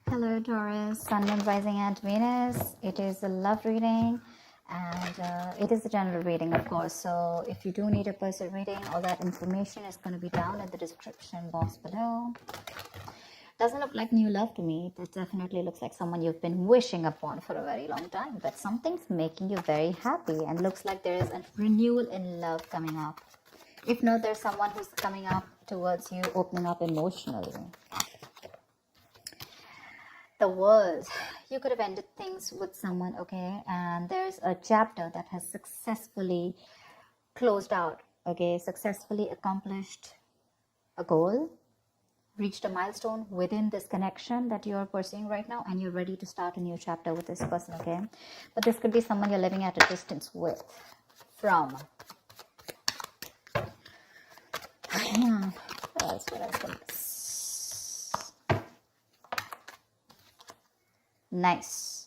Hello Taurus, Sun, Moon, Rising and Venus. It is a love reading and it is a general reading, of course. So if you do need a personal reading, all that information is going to be down in the description box below. Doesn't look like new love to me. It definitely looks like someone you've been wishing upon for a very long time, but something's making you very happy and looks like there is a renewal in love coming up. If not, there's someone who's coming up towards you, opening up emotionally. The World. You could have ended things with someone, okay, and there's a chapter that has successfully closed out, okay, successfully accomplished a goal, reached a milestone within this connection that you're pursuing right now, and you're ready to start a new chapter with this person, okay. But this could be someone you're living at a distance with, from. That's what I think. Nice.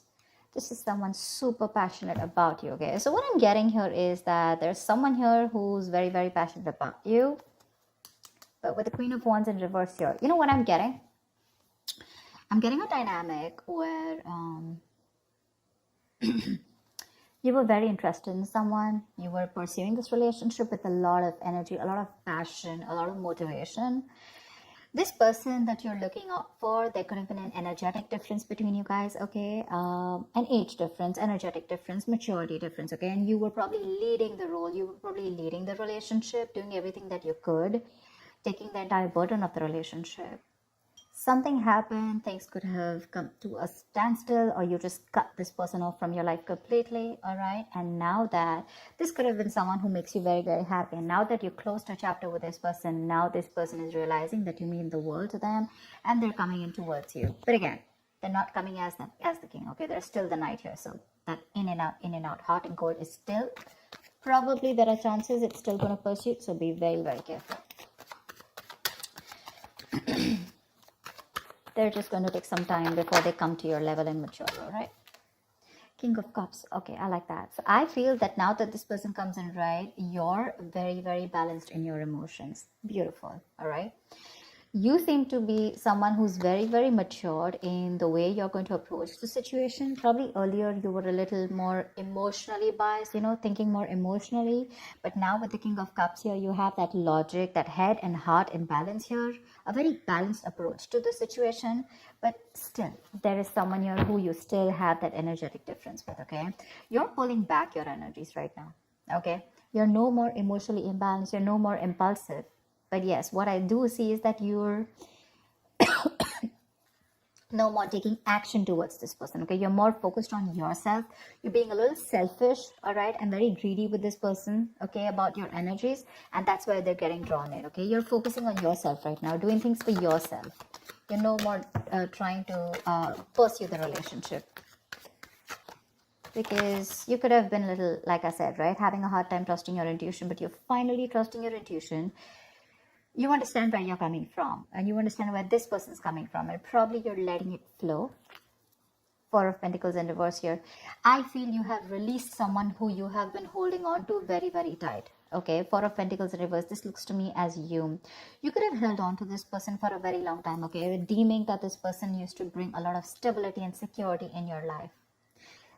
This is someone super passionate about you, okay. So what I'm getting here is that there's someone here who's very, very passionate about you, but with the Queen of Wands in reverse here, you know what I'm getting? I'm getting a dynamic where you were very interested in someone, you were pursuing this relationship with a lot of energy, a lot of passion, a lot of motivation. This person that you're looking out for, there could have been an energetic difference between you guys, okay? An age difference, energetic difference, maturity difference, okay? And you were probably leading the role, you were probably leading the relationship, doing everything that you could, taking the entire burden of the relationship. Something happened, things could have come to a standstill, or you just cut this person off from your life completely, all right? And now that this could have been someone who makes you very, very happy, and now that you closed a chapter with this person, now this person is realizing that you mean the world to them, and they're coming in towards you. But again, they're not coming as the king, okay? There's still the knight here, so that in and out, hot and cold is still, probably there are chances it's still going to pursue, so be very, very careful. They're just going to take some time before they come to your level and mature, all right? King of Cups. Okay, I like that. So I feel that now that this person comes in, right, you're very, very balanced in your emotions. Beautiful, all right? You seem to be someone who's very, very matured in the way you're going to approach the situation. Probably earlier you were a little more emotionally biased, you know, thinking more emotionally. But now with the King of Cups here, you have that logic, that head and heart in balance here. A very balanced approach to the situation. But still, there is someone here who you still have that energetic difference with, okay? You're pulling back your energies right now, okay? You're no more emotionally imbalanced. You're no more impulsive. But yes, what I do see is that you're no more taking action towards this person, okay? You're more focused on yourself. You're being a little selfish, all right, and very greedy with this person, okay, about your energies. And that's where they're getting drawn in, okay? You're focusing on yourself right now, doing things for yourself. You're no more trying to pursue the relationship. Because you could have been a little, like I said, right, having a hard time trusting your intuition, but you're finally trusting your intuition. You understand where you're coming from, and you understand where this person's coming from, and probably you're letting it flow. Four of Pentacles in reverse here. I feel you have released someone who you have been holding on to very, very tight. Okay, Four of Pentacles in reverse. This looks to me as you could have held on to this person for a very long time, okay, deeming that this person used to bring a lot of stability and security in your life.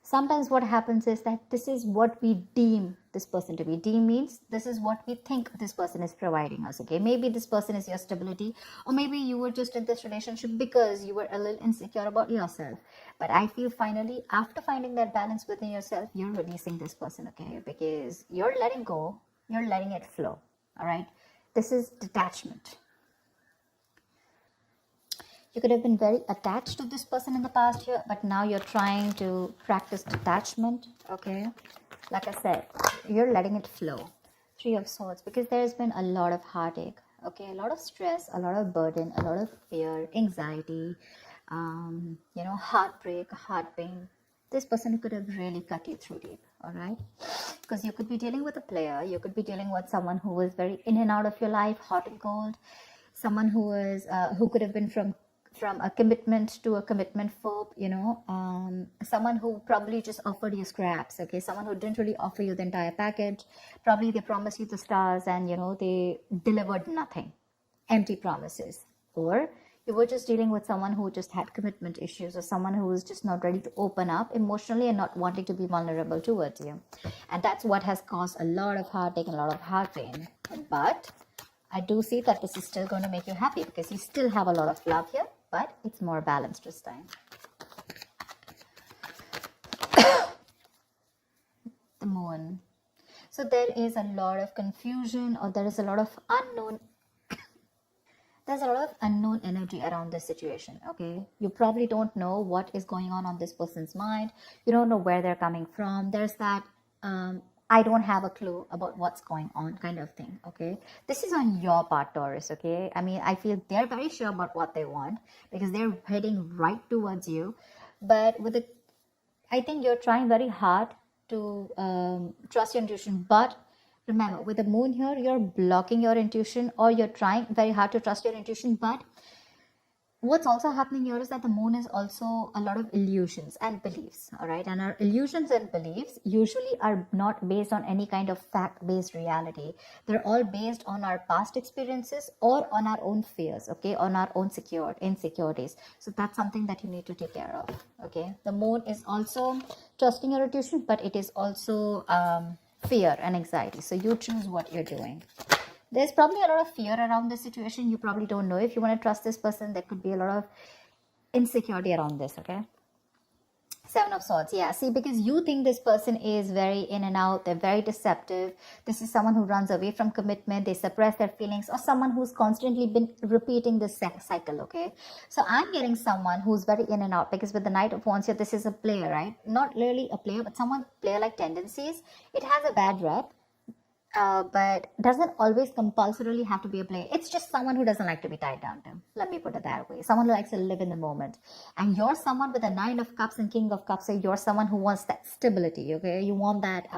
Sometimes what happens is that this is what we deem this person to be. Deem means this is what we think this person is providing us, okay? Maybe this person is your stability, or maybe you were just in this relationship because you were a little insecure about yourself. But I feel finally, after finding that balance within yourself, you're releasing this person, okay? Because you're letting go, you're letting it flow, all right? This is detachment. You could have been very attached to this person in the past year, but now you're trying to practice detachment, okay? Like I said, you're letting it flow. Three of Swords, because there's been a lot of heartache, okay? A lot of stress, a lot of burden, a lot of fear, anxiety, heartbreak, heart pain. This person could have really cut you through deep, all right? Because you could be dealing with a player. You could be dealing with someone who was very in and out of your life, hot and cold. Someone who could have been from a commitment to a commitment phobe, someone who probably just offered you scraps, okay? Someone who didn't really offer you the entire package. Probably they promised you the stars and, they delivered nothing. Empty promises. Or you were just dealing with someone who just had commitment issues, or someone who is just not ready to open up emotionally and not wanting to be vulnerable towards you. And that's what has caused a lot of heartache and a lot of heart pain. But I do see that this is still going to make you happy, because you still have a lot of love here, but it's more balanced this time. The moon. So there is a lot of confusion, or there is a lot of unknown. There's a lot of unknown energy around this situation, okay? You probably don't know what is going on this person's mind. You don't know where they're coming from. There's that, I don't have a clue about what's going on kind of thing, okay? This is on your part, Taurus, okay? I mean, I feel they're very sure about what they want, because they're heading right towards you. But I think you're trying very hard to trust your intuition, but remember, with the moon here, you're blocking your intuition, or you're trying very hard to trust your intuition. But what's also happening here is that the moon is also a lot of illusions and beliefs, all right? And our illusions and beliefs usually are not based on any kind of fact-based reality. They're all based on our past experiences or on our own fears, okay? On our own insecurities. So that's something that you need to take care of, okay? The moon is also trusting your intuition, but it is also fear and anxiety. So you choose what you're doing. There's probably a lot of fear around this situation. You probably don't know if you want to trust this person. There could be a lot of insecurity around this, okay? Seven of Swords, yeah. See, because you think this person is very in and out. They're very deceptive. This is someone who runs away from commitment. They suppress their feelings, or someone who's constantly been repeating this cycle, okay? So I'm getting someone who's very in and out, because with the Knight of Wands here, this is a player, right? Not really a player, but someone player-like tendencies. It has a bad rep. But doesn't always compulsorily have to be a player. It's just someone who doesn't like to be tied down to. Let me put it that way. Someone who likes to live in the moment. And you're someone with a Nine of Cups and King of Cups. So you're someone who wants that stability, okay? You want that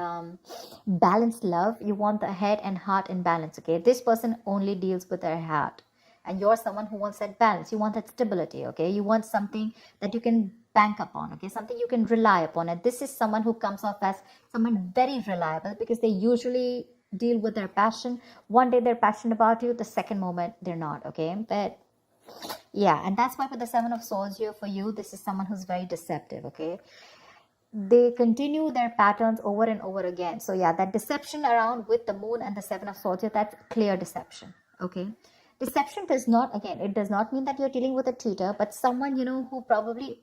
balanced love. You want the head and heart in balance, okay? This person only deals with their heart. And you're someone who wants that balance. You want that stability, okay? You want something that you can bank upon, okay? Something you can rely upon. And this is someone who comes off as someone very reliable, because they usually deal with their passion. One day they're passionate about you, the second moment they're not, okay? But yeah, and that's why with the Seven of Swords here, for you, this is someone who's very deceptive, okay? They continue their patterns over and over again. So yeah, that deception around with the moon and the Seven of Swords here, that's clear deception, okay? Deception does not, again, it does not mean that you're dealing with a cheater, but someone, you know, who probably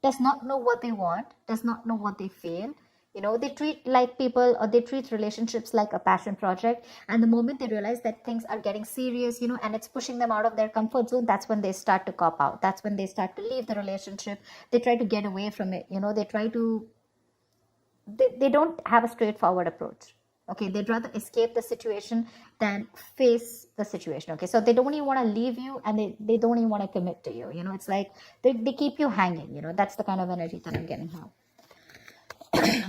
does not know what they want, does not know what they feel. You know, they treat like people, or they treat relationships like a passion project. And the moment they realize that things are getting serious, you know, and it's pushing them out of their comfort zone, that's when they start to cop out. That's when they start to leave the relationship. They try to get away from it. You know, they try to, they don't have a straightforward approach. Okay, they'd rather escape the situation than face the situation. Okay, so they don't even want to leave you, and they don't even want to commit to you. You know, it's like they keep you hanging. You know, that's the kind of energy that I'm getting now.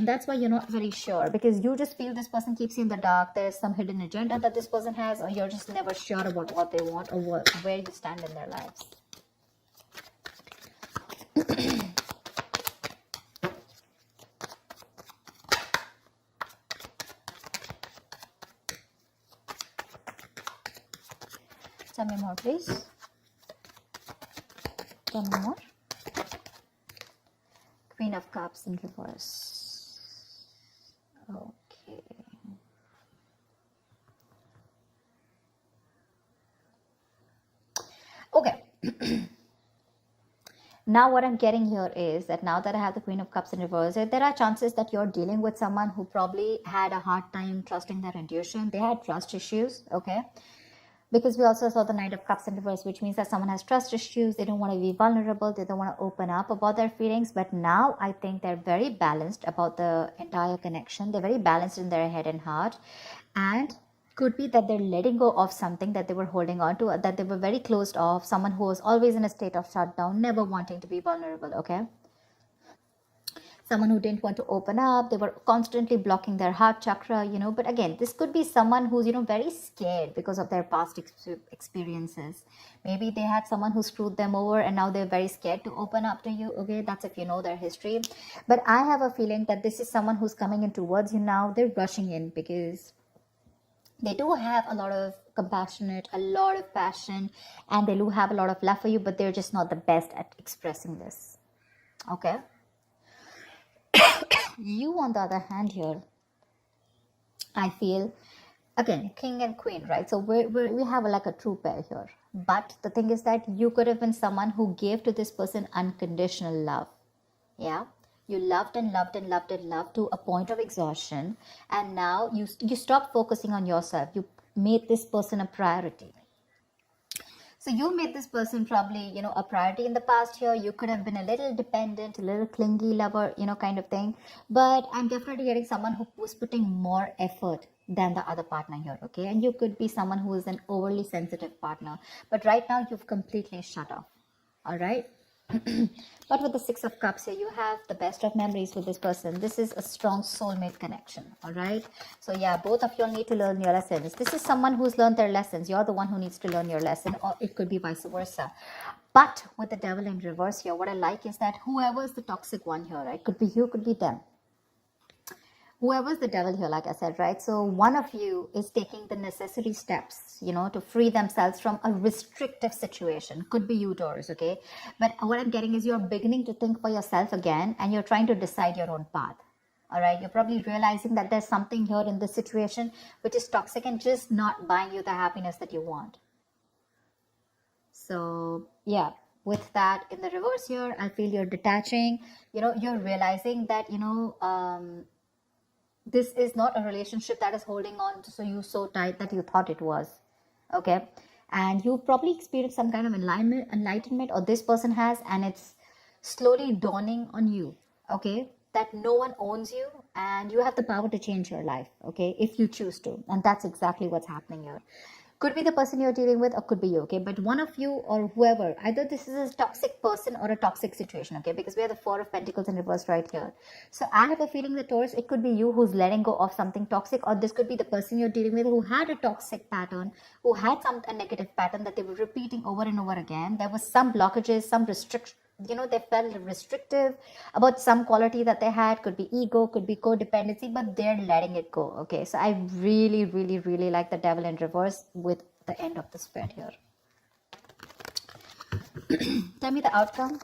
That's why you're not very sure, because you just feel this person keeps you in the dark. There's some hidden agenda that this person has, or you're just never sure about what they want, or where you stand in their lives. Tell me more, please. Tell me more. Queen of Cups in reverse. Okay. Okay. Now what I'm getting here is that now that I have the Queen of Cups in reverse, there are chances that you're dealing with someone who probably had a hard time trusting their intuition. They had trust issues, okay? Because we also saw the Knight of Cups in reverse, which means that someone has trust issues. They don't want to be vulnerable. They don't want to open up about their feelings. But now I think they're very balanced about the entire connection. They're very balanced in their head and heart. And could be that they're letting go of something that they were holding on to, that they were very closed off. Someone who was always in a state of shutdown, never wanting to be vulnerable, okay? Someone who didn't want to open up. They were constantly blocking their heart chakra, you know. But again, this could be someone who's, you know, very scared because of their past experiences. Maybe they had someone who screwed them over, and now they're very scared to open up to you. Okay, that's if you know their history. But I have a feeling that this is someone who's coming in towards you now. They're rushing in because they do have a lot of compassionate, a lot of passion, and they do have a lot of love for you, but they're just not the best at expressing this. Okay. You, on the other hand, here, I feel, again, king and queen, right? So we have like a true pair here. But the thing is that you could have been someone who gave to this person unconditional love. Yeah. You loved and loved and loved and loved to a point of exhaustion. And now you stopped focusing on yourself. You made this person a priority. So you made this person probably, a priority in the past here. You could have been a little dependent, a little clingy lover, kind of thing. But I'm definitely getting someone who was putting more effort than the other partner here, okay? And you could be someone who is an overly sensitive partner. But right now, you've completely shut off, all right? But with the Six of Cups here, you have the best of memories with this person. This is a strong soulmate connection, all right? So yeah, both of you need to learn your lessons. This is someone who's learned their lessons. You're the one who needs to learn your lesson, or it could be vice versa. But with the devil in reverse here, what I like is that whoever is the toxic one here, right? Could be you, could be them. Whoever's the devil here, like I said, right? So one of you is taking the necessary steps, to free themselves from a restrictive situation. Could be you, Taurus, okay? But what I'm getting is you're beginning to think for yourself again, and you're trying to decide your own path. All right? You're probably realizing that there's something here in this situation which is toxic and just not buying you the happiness that you want. So, yeah. With that in the reverse here, I feel you're detaching. You're realizing that, this is not a relationship that is holding on to you so tight that you thought it was, okay? And you've probably experienced some kind of enlightenment, or this person has, and it's slowly dawning on you, okay, that no one owns you and you have the power to change your life, okay, if you choose to. And that's exactly what's happening here. Could be the person you're dealing with, or could be you, okay? But one of you or whoever, either this is a toxic person or a toxic situation, okay? Because we have the Four of Pentacles in reverse right here. So I have a feeling that, Taurus, it could be you who's letting go of something toxic, or this could be the person you're dealing with who had a toxic pattern, who had a negative pattern that they were repeating over and over again. There was some blockages, some restriction. They felt restrictive about some quality that they had. Could be ego, could be codependency, but they're letting it go, okay? So I really, really, really like the devil in reverse with the end of the spread here. Tell me the outcome.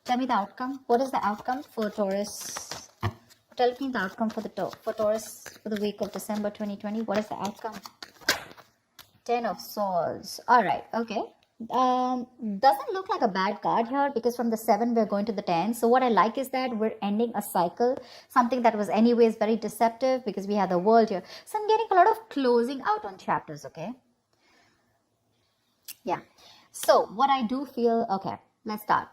Tell me the outcome. What is the outcome for Taurus? Tell me the outcome for Taurus for the week of December 2020. What is the outcome? 10 of Swords. All right, okay. Doesn't look like a bad card here, because from the 7 we're going to the 10. So what I like is that we're ending a cycle, something that was anyways very deceptive, because we have the World here. So I'm getting a lot of closing out on chapters, okay? Yeah. So what I do feel, okay, let's start.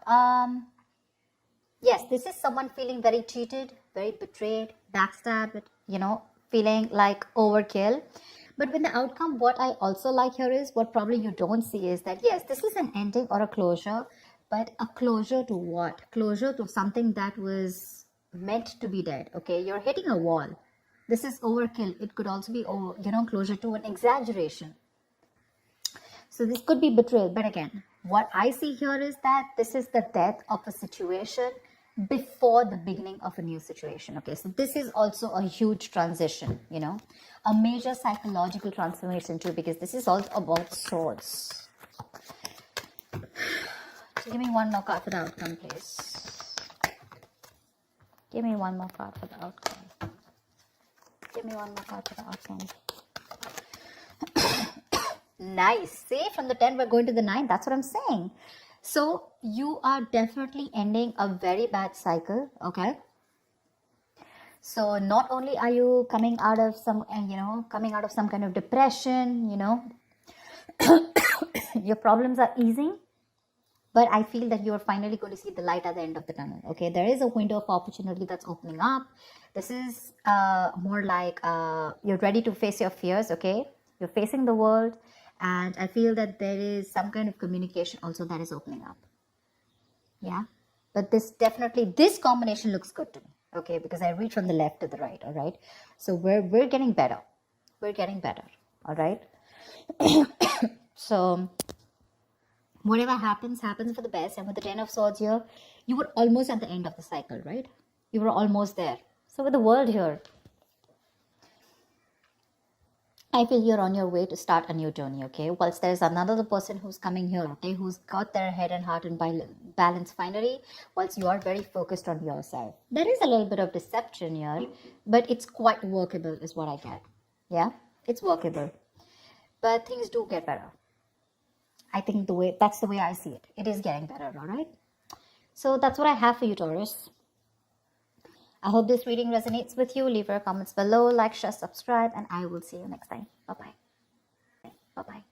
Yes, this is someone feeling very cheated, very betrayed, backstabbed, feeling like overkill. But with the outcome, what I also like here is, what probably you don't see is that, yes, this is an ending or a closure, but a closure to what? Closure to something that was meant to be dead, okay? You're hitting a wall. This is overkill. It could also be, closure to an exaggeration. So this could be betrayal. But again, what I see here is that this is the death of a situation before the beginning of a new situation, okay? So this is also a huge transition, a major psychological transformation too, because this is all about swords. So give me one more card for the outcome, please. Give me one more card for the outcome. Give me one more card for the outcome. Nice. See, from the 10 we're going to the 9. That's what I'm saying. So you are definitely ending a very bad cycle, okay? So not only are you coming out of some kind of depression, your problems are easing, but I feel that you are finally going to see the light at the end of the tunnel, okay? There is a window of opportunity that's opening up. This is more like you're ready to face your fears, okay? You're facing the world. And I feel that there is some kind of communication also that is opening up. Yeah. But this combination looks good to me. Okay. Because I read from the left to the right. All right. So we're getting better. We're getting better. All right. So whatever happens for the best. And with the 10 of Swords here, you were almost at the end of the cycle, right? You were almost there. So with the World here, I feel you're on your way to start a new journey, okay? Whilst there's another person who's coming here, okay, who's got their head and heart in balance finally, whilst you are very focused on yourself. There is a little bit of deception here, but it's quite workable, is what I get. Yeah, it's workable. But things do get better. I think that's the way I see it. It is getting better, all right? So that's what I have for you, Taurus. I hope this reading resonates with you. Leave your comments below, like, share, subscribe, and I will see you next time. Bye-bye. Bye-bye.